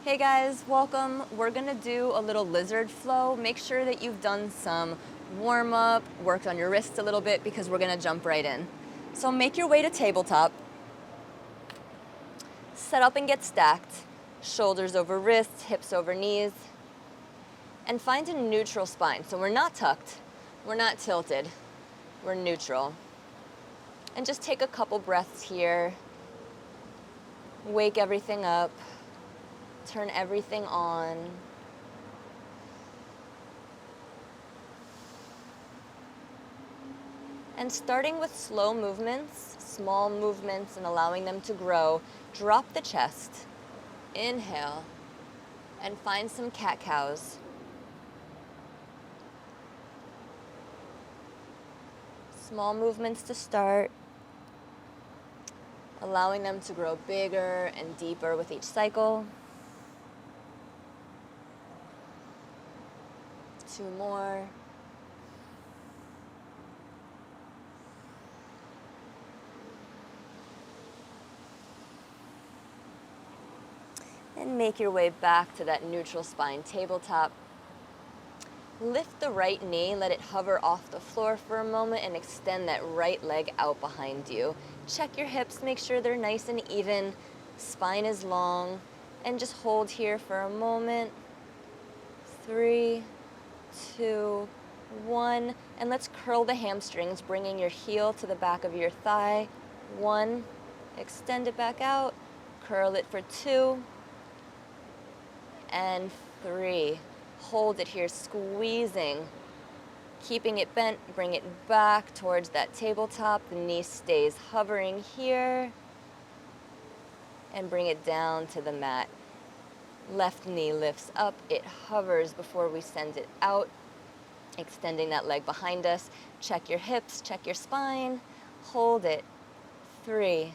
Hey guys, welcome. We're gonna do a little lizard flow. Make sure that you've done some warm up, worked on your wrists a little bit because we're gonna jump right in. So make your way to tabletop. Set up and get stacked. Shoulders over wrists, hips over knees. And find a neutral spine. So we're not tucked, we're not tilted, we're neutral. And just take a couple breaths here. Wake everything up. Turn everything on. And starting with slow movements, small movements, and allowing them to grow, drop the chest. Inhale, and find some cat-cows. Small movements to start, allowing them to grow bigger and deeper with each cycle. 2 more. And make your way back to that neutral spine tabletop. Lift the right knee, let it hover off the floor for a moment, and extend that right leg out behind you. Check your hips, make sure they're nice and even. Spine is long, and just hold here for a moment. 3, 2, 1, and let's curl the hamstrings, bringing your heel to the back of your thigh. 1, extend it back out, curl it for 2, and 3. Hold it here, squeezing, keeping it bent, bring it back towards that tabletop. The knee stays hovering here, and bring it down to the mat. Left knee lifts up, it hovers before we send it out, extending that leg behind us. Check your hips, check your spine, hold it. 3,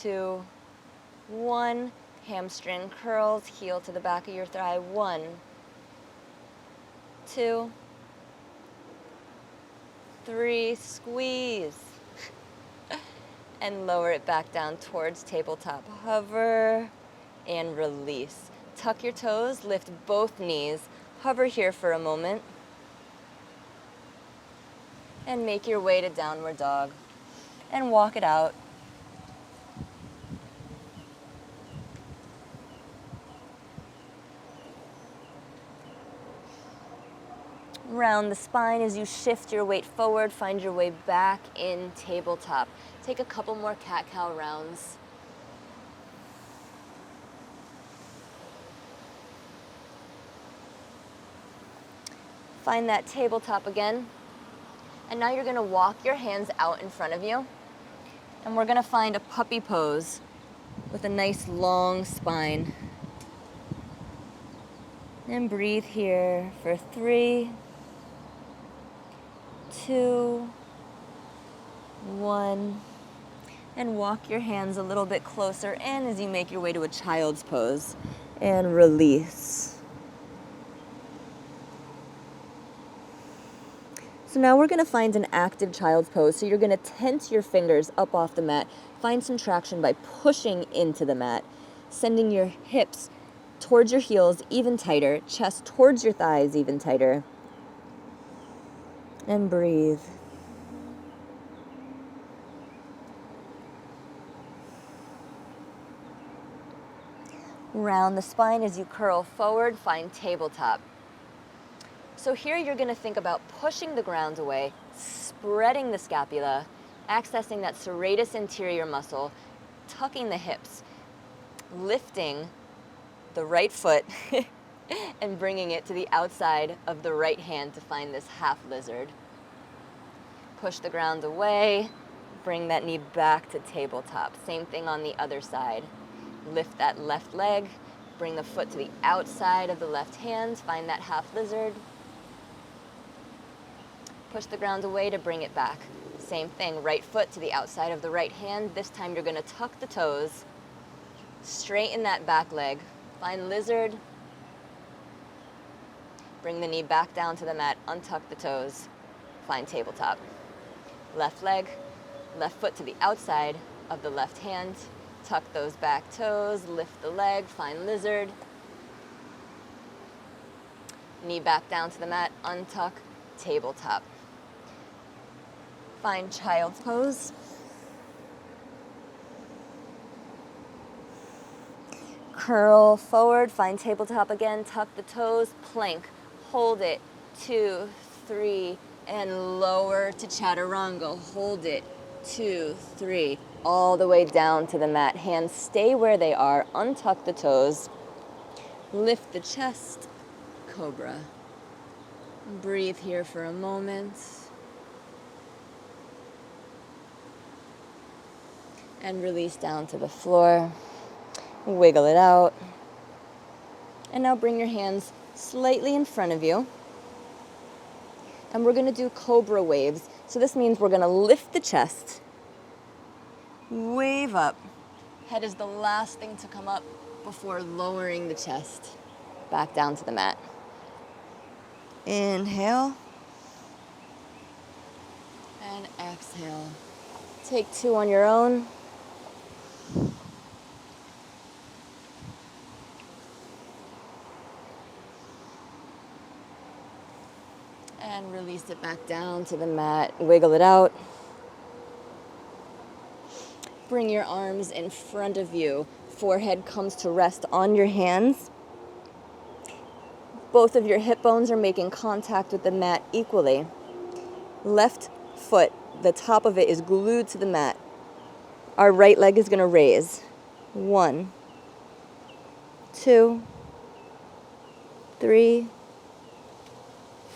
2, 1, hamstring curls, heel to the back of your thigh. 1, 2, 3, squeeze. And lower it back down towards tabletop. Hover and release. Tuck your toes, lift both knees. Hover here for a moment. And make your way to downward dog. And walk it out. Round the spine as you shift your weight forward, find your way back in tabletop. Take a couple more cat-cow rounds. Find that tabletop again. And now you're gonna walk your hands out in front of you. And we're gonna find a puppy pose with a nice long spine. And breathe here for 3, 2, 1, and walk your hands a little bit closer in as you make your way to a child's pose, and release. So now we're going to find an active child's pose. So you're going to tense your fingers up off the mat, find some traction by pushing into the mat, sending your hips towards your heels even tighter, chest towards your thighs even tighter. And breathe. Round the spine as you curl forward, find tabletop. So here you're going to think about pushing the ground away, spreading the scapula, accessing that serratus anterior muscle, tucking the hips, lifting the right foot and bringing it to the outside of the right hand to find this half lizard. Push the ground away, bring that knee back to tabletop. Same thing on the other side. Lift that left leg, bring the foot to the outside of the left hand, find that half lizard. Push the ground away to bring it back. Same thing, right foot to the outside of the right hand. This time you're gonna tuck the toes, straighten that back leg, find lizard, bring the knee back down to the mat, untuck the toes, find tabletop. Left leg, left foot to the outside of the left hand, Tuck those back toes, lift the leg, find lizard. Knee back down to the mat, untuck, tabletop. Find child's pose. Curl forward, find tabletop again, tuck the toes, plank, hold it, 2, 3, and lower to chaturanga, hold it, 2, 3, all the way down to the mat. Hands stay where they are, untuck the toes, lift the chest, cobra. Breathe here for a moment. And release down to the floor. Wiggle it out. And now bring your hands slightly in front of you. And we're going to do cobra waves. So this means we're going to lift the chest, wave up. Head is the last thing to come up before lowering the chest back down to the mat. Inhale. And exhale. Take 2 on your own. And release it back down to the mat. Wiggle it out. Bring your arms in front of you. Forehead comes to rest on your hands. Both of your hip bones are making contact with the mat equally. Left foot, the top of it is glued to the mat. Our right leg is going to raise. 1, 2, 3,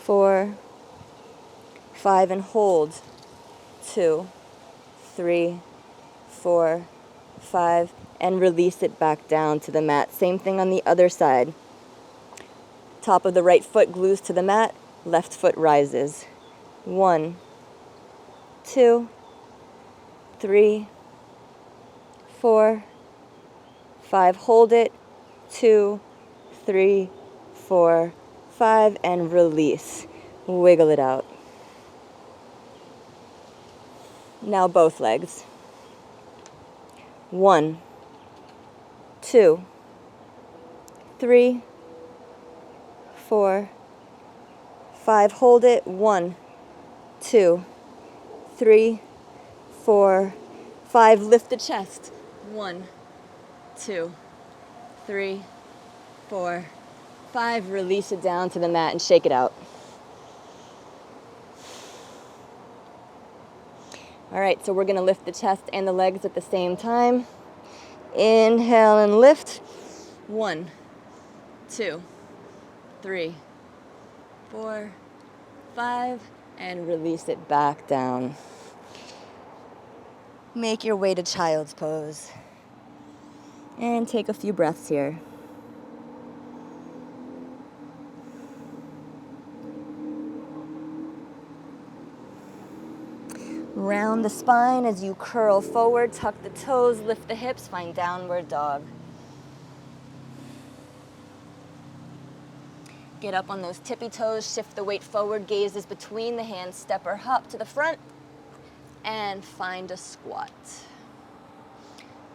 4, 5, and hold. 2, 3, 4, 5, and release it back down to the mat. Same thing on the other side. Top of the right foot glues to the mat, left foot rises. 1, 2, 3, 4, 5. Hold it. 2, 3, 4, 5, and release. Wiggle it out. Now both legs. 1, 2, 3, 4, 5. Hold it. 1, 2, 3, 4, 5. Lift the chest. 1, 2, 3, 4, 5. Release it down to the mat and shake it out. All right, so we're going to lift the chest and the legs at the same time. Inhale and lift. 1, 2, 3, 4, 5, and release it back down. Make your way to child's pose. And take a few breaths here. Round the spine as you curl forward, tuck the toes, lift the hips, find downward dog. Get up on those tippy toes, shift the weight forward, gaze is between the hands, step or hop to the front, and find a squat.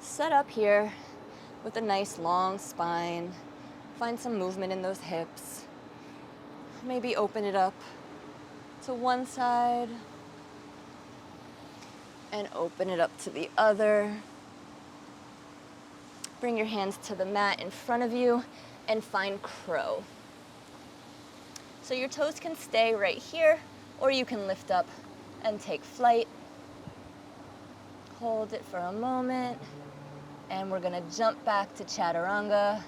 Set up here with a nice long spine. Find some movement in those hips. Maybe open it up to one side and open it up to the other. Bring your hands to the mat in front of you and find crow. So your toes can stay right here, or you can lift up and take flight. Hold it for a moment, and we're gonna jump back to chaturanga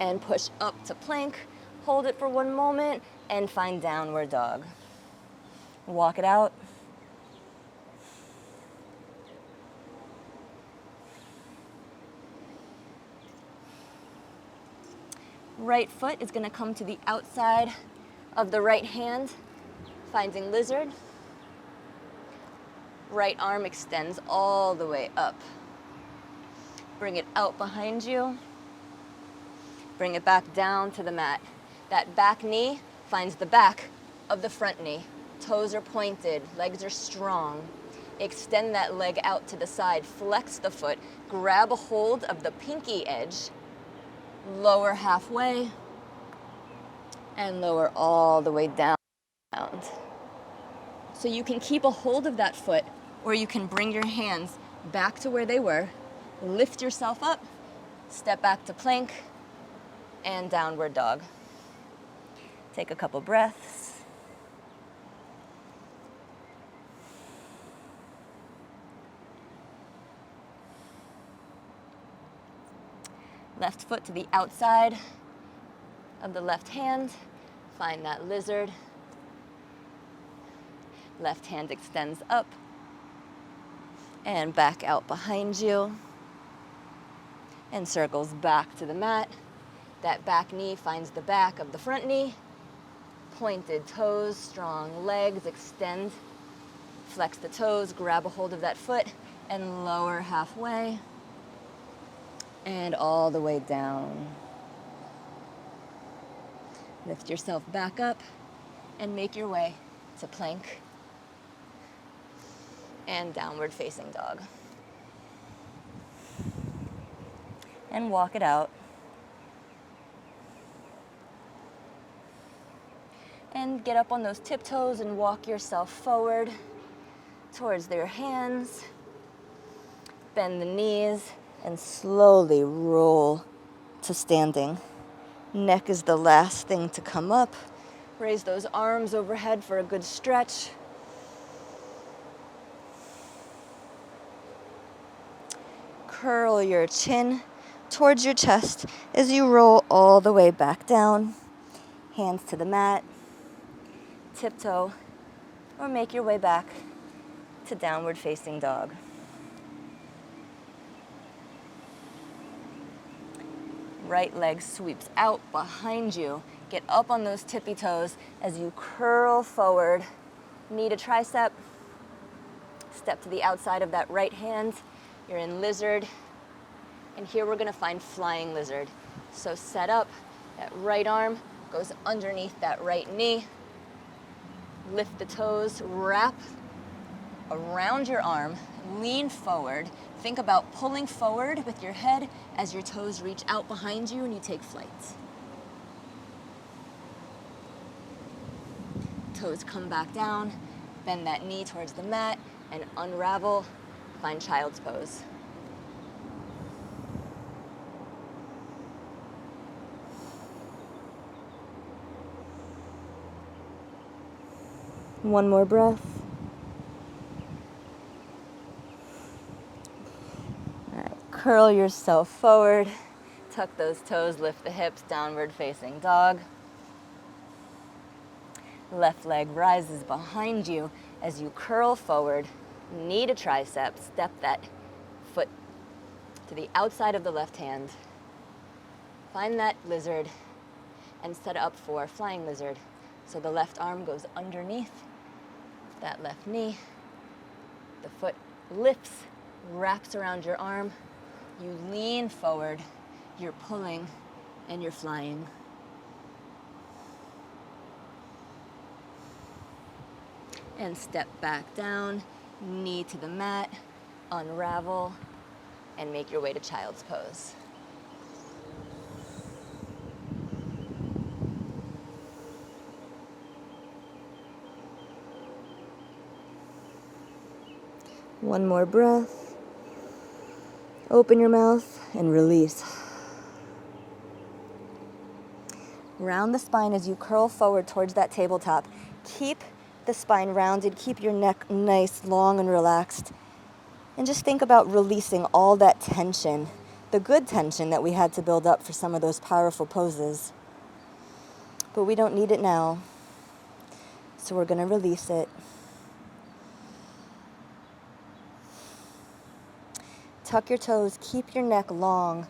and push up to plank. Hold it for one moment and find downward dog. Walk it out. Right foot is going to come to the outside of the right hand, finding lizard. Right arm extends all the way up. Bring it out behind you. Bring it back down to the mat. That back knee finds the back of the front knee. Toes are pointed, legs are strong. Extend that leg out to the side, flex the foot, grab a hold of the pinky edge, lower halfway, and lower all the way down. So you can keep a hold of that foot, or you can bring your hands back to where they were, lift yourself up, step back to plank, and downward dog. Take a couple breaths. Left foot to the outside of the left hand. Find that lizard. Left hand extends up and back out behind you and circles back to the mat. That back knee finds the back of the front knee. Pointed toes, strong legs, extend. Flex the toes, grab a hold of that foot and lower halfway and all the way down. Lift yourself back up and make your way to plank and downward facing dog. And walk it out. And get up on those tiptoes and walk yourself forward towards their hands. Bend the knees and slowly roll to standing. Neck is the last thing to come up. Raise those arms overhead for a good stretch. Curl your chin towards your chest as you roll all the way back down. Hands to the mat, tiptoe, or make your way back to downward facing dog. Right leg sweeps out behind you. Get up on those tippy toes as you curl forward. Knee to tricep. Step to the outside of that right hand. You're in lizard. And here we're gonna find flying lizard. So set up, that right arm goes underneath that right knee. Lift the toes, wrap around your arm, lean forward. Think about pulling forward with your head as your toes reach out behind you and you take flight. Toes come back down, bend that knee towards the mat and unravel, find child's pose. One more breath. All right, curl yourself forward, tuck those toes, lift the hips, downward facing dog. Left leg rises behind you as you curl forward, knee to tricep, step that foot to the outside of the left hand. Find that lizard and set up for flying lizard. So the left arm goes underneath that left knee. The foot lifts, wraps around your arm. You lean forward, you're pulling, and you're flying. And step back down, knee to the mat, unravel, and make your way to child's pose. One more breath. Open your mouth and release. Round the spine as you curl forward towards that tabletop. Keep the spine rounded, keep your neck nice, long, and relaxed. And just think about releasing all that tension, the good tension that we had to build up for some of those powerful poses. But we don't need it now, so we're gonna release it. Tuck your toes, keep your neck long.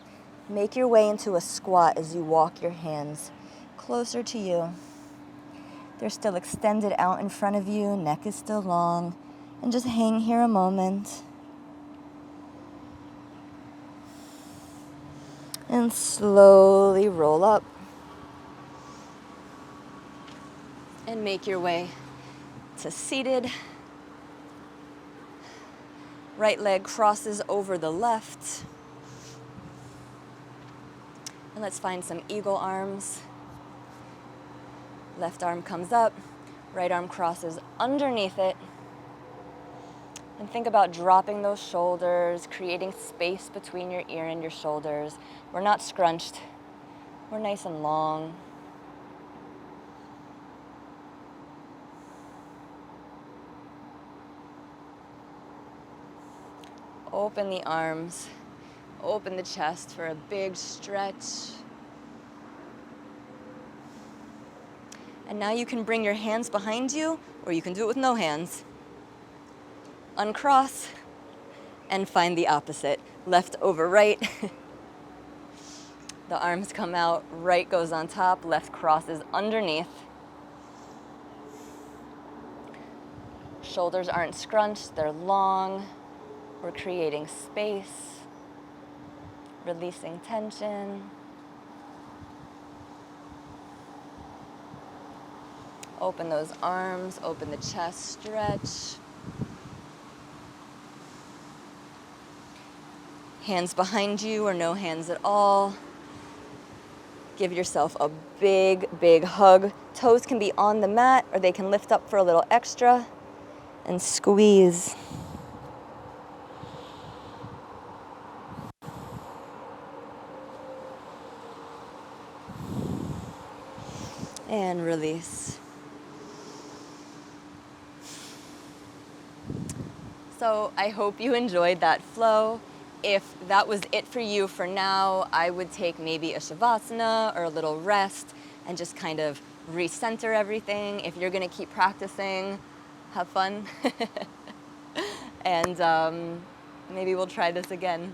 Make your way into a squat as you walk your hands closer to you. They're still extended out in front of you, neck is still long, and just hang here a moment. And slowly roll up. And make your way to seated. Right leg crosses over the left. And let's find some eagle arms. Left arm comes up, right arm crosses underneath it. And think about dropping those shoulders, creating space between your ear and your shoulders. We're not scrunched, we're nice and long. Open the arms, open the chest for a big stretch. And now you can bring your hands behind you, or you can do it with no hands. Uncross and find the opposite. Left over right. The arms come out, right goes on top, left crosses underneath. Shoulders aren't scrunched, they're long. We're creating space, releasing tension. Open those arms, open the chest, stretch. Hands behind you or no hands at all. Give yourself a big, big hug. Toes can be on the mat or they can lift up for a little extra and squeeze. And release. So I hope you enjoyed that flow. If that was it for you for now, I would take maybe a shavasana or a little rest and just kind of recenter everything. If you're gonna keep practicing, have fun. And maybe we'll try this again.